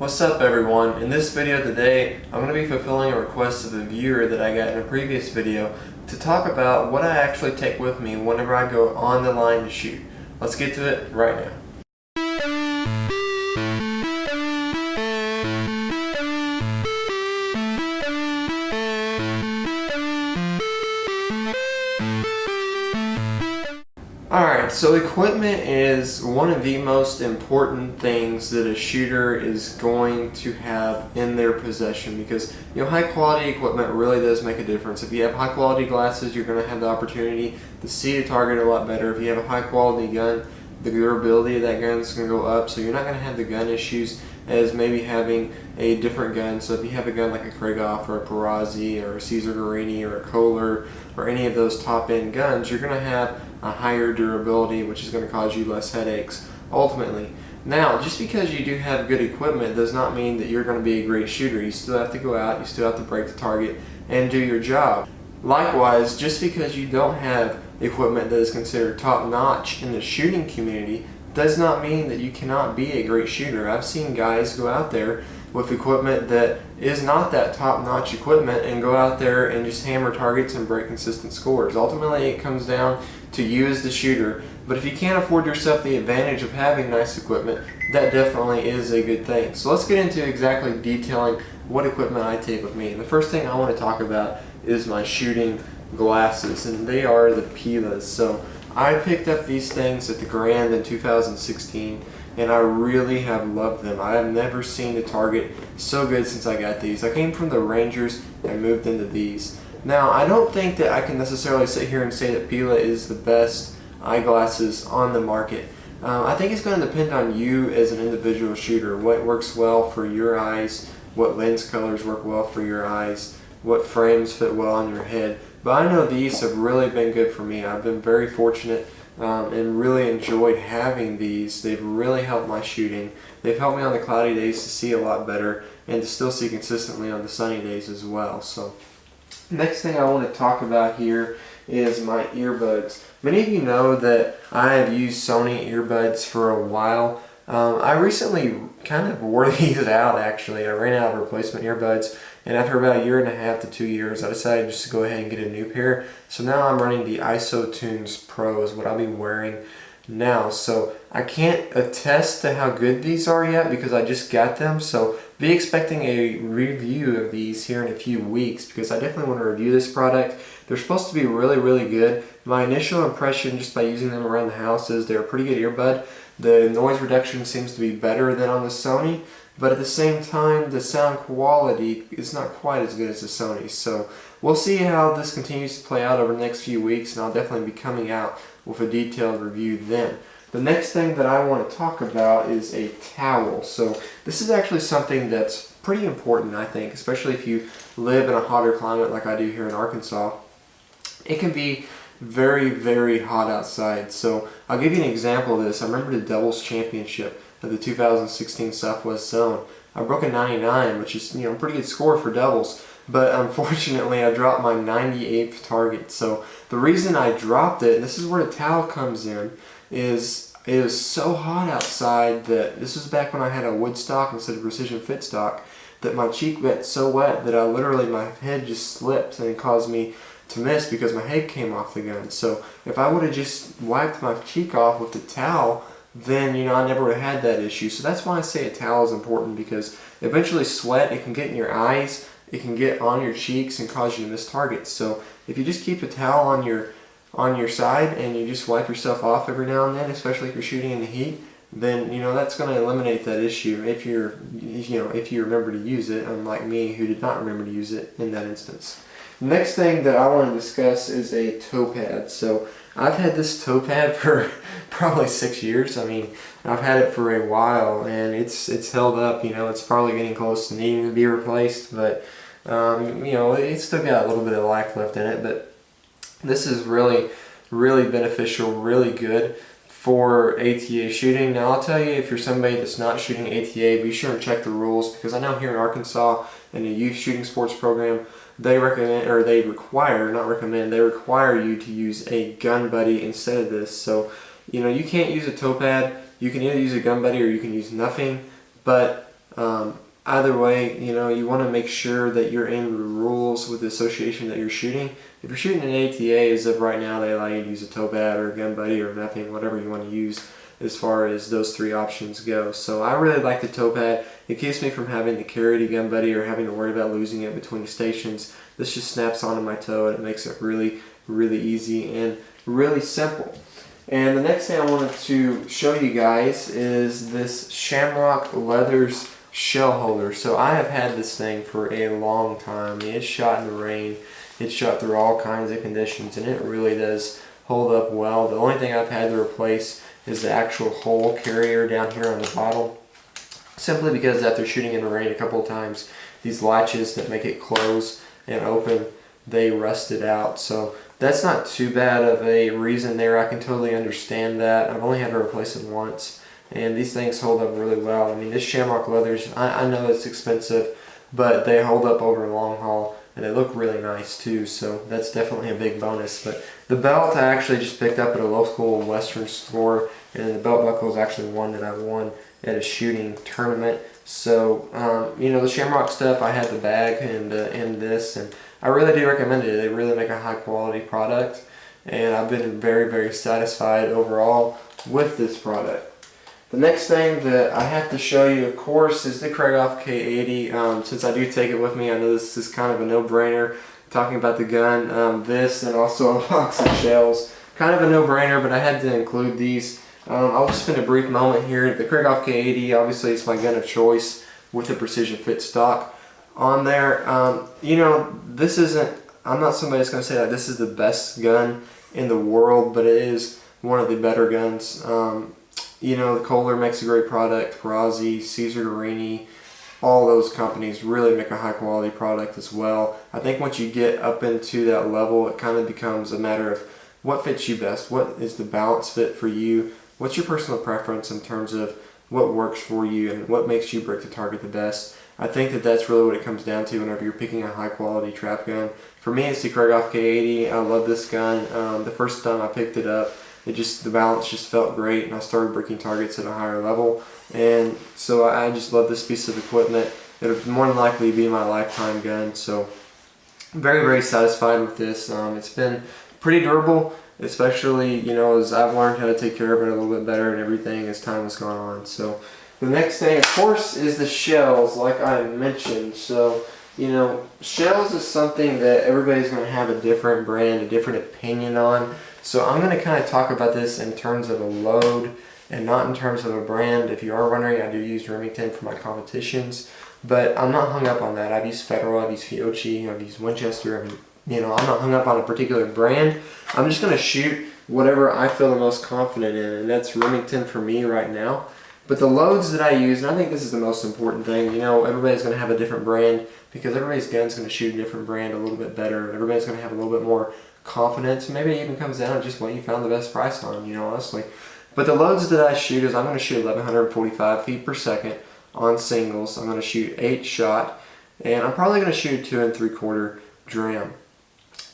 What's up everyone? In this video today, I'm going to be fulfilling a request of a viewer that I got in a previous video to talk about what I actually take with me whenever I go on the line to shoot. Let's get to it right now. Alright, so equipment is one of the most important things that a shooter is going to have in their possession because, high quality equipment really does make a difference. If you have high quality glasses, you're going to have the opportunity to see the target a lot better. If you have a high quality gun, the durability of that gun is going to go up, so you're not going to have the gun issues as maybe having a different gun. So if you have a gun like a Krieghoff or a Perazzi or a Caesar Guerini or a Kohler or any of those top end guns, you're going to have a higher durability, which is going to cause you less headaches ultimately. Now, just because you do have good equipment does not mean that you're going to be a great shooter. You still have to go out, you still have to break the target and do your job. Likewise, just because you don't have equipment that is considered top-notch in the shooting community does not mean that you cannot be a great shooter. I've seen guys go out there with equipment that is not that top-notch equipment and go out there and just hammer targets and break consistent scores. Ultimately, it comes down to you as the shooter, but if you can't afford yourself the advantage of having nice equipment, that definitely is a good thing. So let's get into exactly detailing what equipment I take with me. And the first thing I want to talk about is my shooting glasses, and they are the Pilas. So I picked up these things at the Grand in 2016, and I really have loved them. I have never seen the target so good since I got these. I came from the Rangers and moved into these. Now, I don't think that I can necessarily sit here and say that Pila is the best eyeglasses on the market. I think it's going to depend on you as an individual shooter, what works well for your eyes, what lens colors work well for your eyes, what frames fit well on your head. But I know these have really been good for me. I've been very fortunate and really enjoyed having these. They've really helped my shooting. They've helped me on the cloudy days to see a lot better and to still see consistently on the sunny days as well. So, next thing I want to talk about here is my earbuds. Many of you know that I have used Sony earbuds for a while. I recently kind of wore these out actually. I ran out of replacement earbuds, and after about a year and a half to 2 years, I decided just to go ahead and get a new pair. So now I'm running the IsoTunes Pro is what I'll be wearing now. So I can't attest to how good these are yet because I just got them. So be expecting a review of these here in a few weeks because I definitely want to review this product. They're supposed to be really, really good. My initial impression just by using them around the house is they're a pretty good earbud. The noise reduction seems to be better than on the Sony, but at the same time, the sound quality is not quite as good as the Sony. So we'll see how this continues to play out over the next few weeks, and I'll definitely be coming out with a detailed review then. The next thing that I want to talk about is a towel. So this is actually something that's pretty important, I think, especially if you live in a hotter climate like I do here in Arkansas. It can be very, very hot outside. So I'll give you an example of this. I remember the doubles championship of the 2016 Southwest Zone. I broke a 99, which is a pretty good score for doubles. But unfortunately, I dropped my 98th target. So the reason I dropped it, and this is where the towel comes in, is it was so hot outside that this was back when I had a wood stock instead of precision fit stock, that my cheek got so wet that my head just slipped and it caused me to miss because my head came off the gun. So if I would have just wiped my cheek off with the towel, then I never would have had that issue. So that's why I say a towel is important, because eventually sweat, it can get in your eyes, it can get on your cheeks and cause you to miss targets. So if you just keep a towel on your side and you just wipe yourself off every now and then, especially if you're shooting in the heat, then that's going to eliminate that issue if you remember to use it, unlike me who did not remember to use it in that instance. Next thing that I want to discuss is a toe pad. So I've had this toe pad for probably 6 years. I mean, I've had it for a while and it's held up. It's probably getting close to needing to be replaced, but it's still got a little bit of life left in it. But this is really, really beneficial, really good for ATA shooting. Now I'll tell you, if you're somebody that's not shooting ATA, be sure and check the rules, because I know here in Arkansas in the youth shooting sports program, they require you to use a gun buddy instead of this. So you can't use a toe pad. You can either use a gun buddy or you can use nothing, but Either way, you want to make sure that you're in the rules with the association that you're shooting. If you're shooting an ATA, as of right now, they allow you to use a toe pad or a gun buddy or nothing, whatever you want to use as far as those three options go. So I really like the toe pad. It keeps me from having to carry the gun buddy or having to worry about losing it between stations. This just snaps onto my toe and it makes it really, really easy and really simple. And the next thing I wanted to show you guys is this Shamrock Leathers shell holder. So I have had this thing for a long time. I mean, it's shot in the rain, it's shot through all kinds of conditions, and it really does hold up well. The only thing I've had to replace is the actual hole carrier down here on the bottom, simply because after shooting in the rain a couple of times, these latches that make it close and open, they rusted out. So that's not too bad of a reason there. I can totally understand that. I've only had to replace it once, and these things hold up really well. I mean, this Shamrock Leathers, I know it's expensive, but they hold up over a long haul, and they look really nice too, so that's definitely a big bonus. But the belt I actually just picked up at a local Western store, and the belt buckle is actually one that I won at a shooting tournament. So, the Shamrock stuff, I had the bag and this, and I really do recommend it. They really make a high quality product, and I've been very, very satisfied overall with this product. The next thing that I have to show you, of course, is the Krieghoff K80. Since I do take it with me, I know this is kind of a no-brainer. Talking about the gun, this, and also a box of shells. Kind of a no-brainer, but I had to include these. I'll just spend a brief moment here. The Krieghoff K80, obviously, it's my gun of choice with the precision fit stock on there. This isn't, I'm not somebody that's going to say that this is the best gun in the world, but it is one of the better guns. The Kohler makes a great product, Razzi, Caesar Guarini, all those companies really make a high quality product as well. I think once you get up into that level, it kind of becomes a matter of what fits you best, what is the balance fit for you, what's your personal preference in terms of what works for you and what makes you break the target the best. I think that that's really what it comes down to whenever you're picking a high quality trap gun. For me, it's the Krieghoff K80. I love this gun. The first time I picked it up, the balance just felt great, and I started breaking targets at a higher level. And so I just love this piece of equipment. It'll more than likely be my lifetime gun. So very, very satisfied with this. It's been pretty durable, especially, as I've learned how to take care of it a little bit better and everything as time has gone on. So the next thing, of course, is the shells, like I mentioned. So, shells is something that everybody's going to have a different brand, a different opinion on. So I'm going to kind of talk about this in terms of a load and not in terms of a brand. If you are wondering, I do use Remington for my competitions, but I'm not hung up on that. I've used Federal, I've used Fiocchi, I've used Winchester. I'm not hung up on a particular brand. I'm just going to shoot whatever I feel the most confident in, and that's Remington for me right now. But the loads that I use, and I think this is the most important thing, everybody's going to have a different brand because everybody's gun's going to shoot a different brand a little bit better. Everybody's going to have a little bit more confidence. Maybe it even comes down to just what you found the best price on, honestly. But the loads that I shoot is I'm going to shoot 1145 feet per second on singles. I'm going to shoot 8 shot, and I'm probably going to shoot 2 3/4 dram,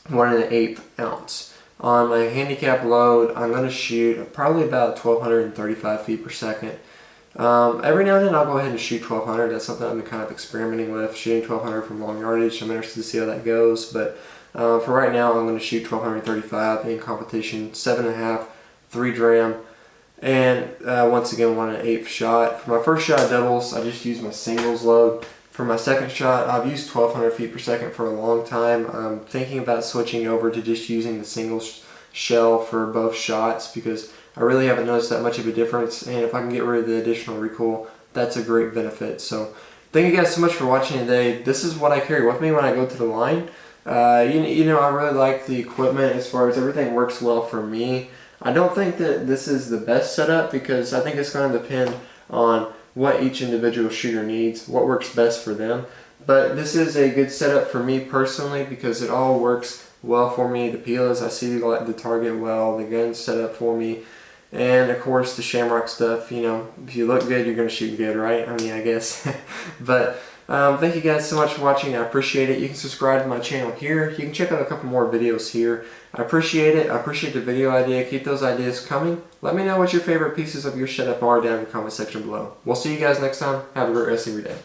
1 1/8 ounce. On my handicap load, I'm going to shoot probably about 1235 feet per second. Every now and then I'll go ahead and shoot 1200. That's something I've been kind of experimenting with, shooting 1200 from long yardage. I'm interested to see how that goes, but for right now I'm going to shoot 1235 in competition, 7.5, 3 dram, and once again 1 1/8 shot. For my first shot doubles, I just used my singles load. For my second shot, I've used 1200 feet per second for a long time. I'm thinking about switching over to just using the single shell for both shots because I really haven't noticed that much of a difference, and if I can get rid of the additional recoil, that's a great benefit. So thank you guys so much for watching today. This is what I carry with me when I go to the line. I really like the equipment as far as everything works well for me. I don't think that this is the best setup because I think it's going to depend on what each individual shooter needs, what works best for them. But this is a good setup for me personally because it all works well for me. The PLs, I see the target well, the gun's set up for me. And of course the Shamrock stuff, if you look good, you're going to shoot good, right? I mean, I guess. But Thank you guys so much for watching. I appreciate it. You can subscribe to my channel here. You can check out a couple more videos here. I appreciate it. I appreciate the video idea. Keep those ideas coming. Let me know what your favorite pieces of your setup are down in the comment section below. We'll see you guys next time. Have a great rest of your day.